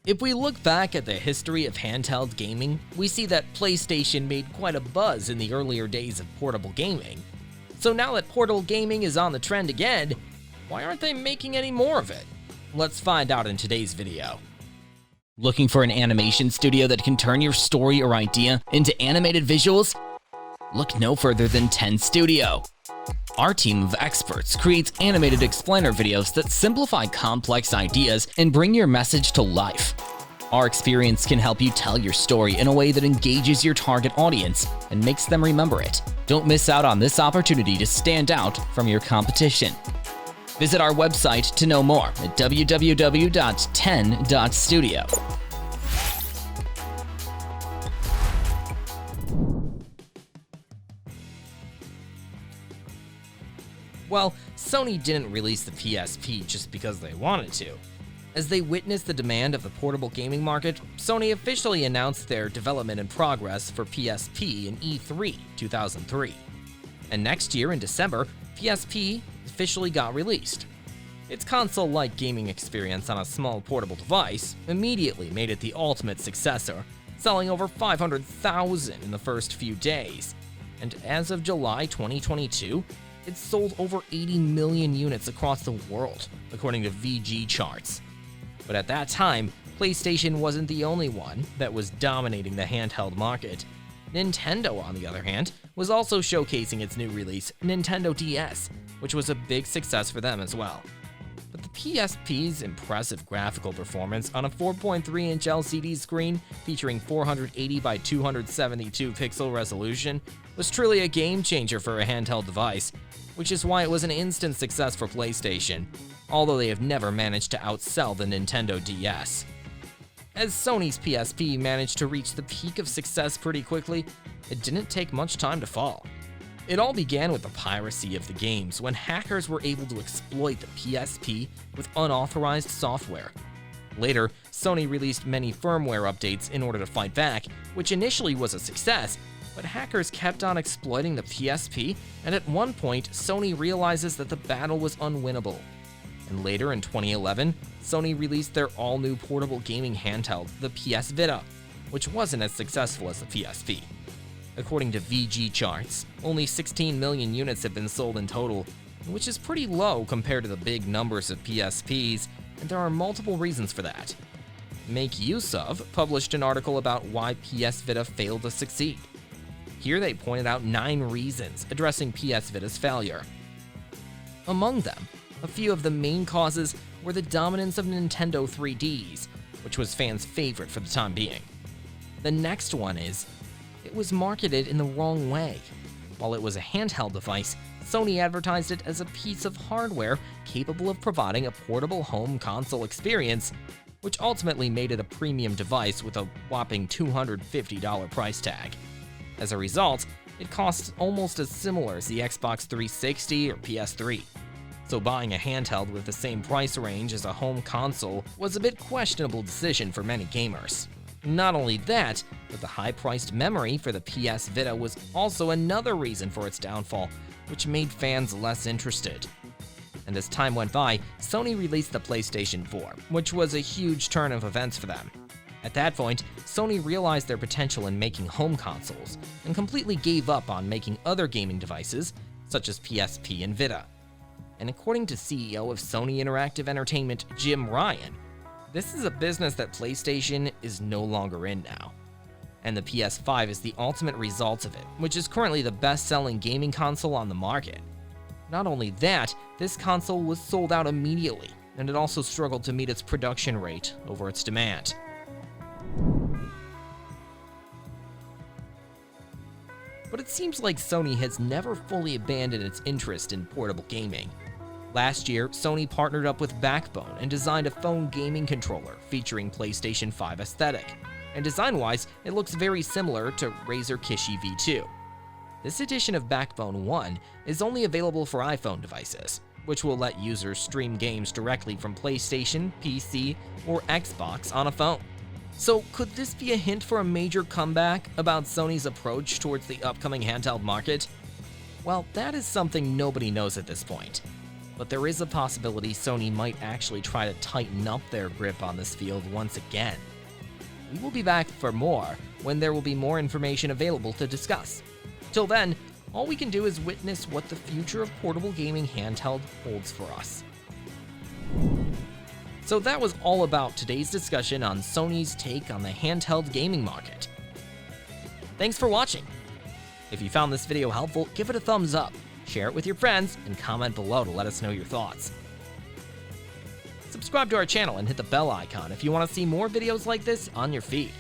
If we look back at the history of handheld gaming, we see that PlayStation made quite a buzz in the earlier days of portable gaming. So now that portable gaming is on the trend again, why aren't they making any more of it? Let's find out in today's video. Looking for an animation studio that can turn your story or idea into animated visuals? Look no further than 10 Studio. Our team of experts creates animated explainer videos that simplify complex ideas and bring your message to life. Our experience can help you tell your story in a way that engages your target audience and makes them remember it. Don't miss out on this opportunity to stand out from your competition. Visit our website to know more at www.10.studio. Well, Sony didn't release the PSP just because they wanted to. As they witnessed the demand of the portable gaming market, Sony officially announced their development and progress for PSP in E3 2003. And next year in December, PSP officially got released. Its console-like gaming experience on a small portable device immediately made it the ultimate successor, selling over 500,000 in the first few days. And as of July 2022, it's sold over 80 million units across the world, according to VG charts. But at that time, PlayStation wasn't the only one that was dominating the handheld market. Nintendo, on the other hand, was also showcasing its new release, Nintendo DS, which was a big success for them as well. But the PSP's impressive graphical performance on a 4.3-inch LCD screen featuring 480 by 272 pixel resolution was truly a game changer for a handheld device, which is why it was an instant success for PlayStation, although they have never managed to outsell the Nintendo DS. As Sony's PSP managed to reach the peak of success pretty quickly, it didn't take much time to fall. It all began with the piracy of the games when hackers were able to exploit the PSP with unauthorized software. Later, Sony released many firmware updates in order to fight back, which initially was a success, but hackers kept on exploiting the PSP, and at one point, Sony realizes that the battle was unwinnable. And later in 2011, Sony released their all-new portable gaming handheld, the PS Vita, which wasn't as successful as the PSP. According to VG charts, only 16 million units have been sold in total, which is pretty low compared to the big numbers of PSPs, and there are multiple reasons for that. Make Use Of published an article about why PS Vita failed to succeed. Here they pointed out 9 reasons addressing PS Vita's failure. Among them, a few of the main causes were the dominance of Nintendo 3DS, which was fans' favorite for the time being. The next one is, it was marketed in the wrong way. While it was a handheld device, Sony advertised it as a piece of hardware capable of providing a portable home console experience, which ultimately made it a premium device with a whopping $250 price tag. As a result, it costs almost as similar as the Xbox 360 or PS3. So buying a handheld with the same price range as a home console was a bit questionable decision for many gamers. Not only that, but the high-priced memory for the PS Vita was also another reason for its downfall, which made fans less interested. And as time went by, Sony released the PlayStation 4, which was a huge turn of events for them. At that point, Sony realized their potential in making home consoles and completely gave up on making other gaming devices, such as PSP and Vita. And according to CEO of Sony Interactive Entertainment, Jim Ryan, this is a business that PlayStation is no longer in now. And the PS5 is the ultimate result of it, which is currently the best-selling gaming console on the market. Not only that, this console was sold out immediately, and it also struggled to meet its production rate over its demand. But it seems like Sony has never fully abandoned its interest in portable gaming. Last year, Sony partnered up with Backbone and designed a phone gaming controller featuring PlayStation 5 aesthetic. And design-wise, it looks very similar to Razer Kishi V2. This edition of Backbone 1 is only available for iPhone devices, which will let users stream games directly from PlayStation, PC, or Xbox on a phone. So could this be a hint for a major comeback about Sony's approach towards the upcoming handheld market? Well, that is something nobody knows at this point. but there is a possibility Sony might actually try to tighten up their grip on this field once again. We will be back for more when there will be more information available to discuss. Till then, all we can do is witness what the future of portable gaming handheld holds for us. So that was all about today's discussion on Sony's take on the handheld gaming market. Thanks for watching. If you found this video helpful, give it a thumbs up, share it with your friends, and comment below to let us know your thoughts. Subscribe to our channel and hit the bell icon if you want to see more videos like this on your feed.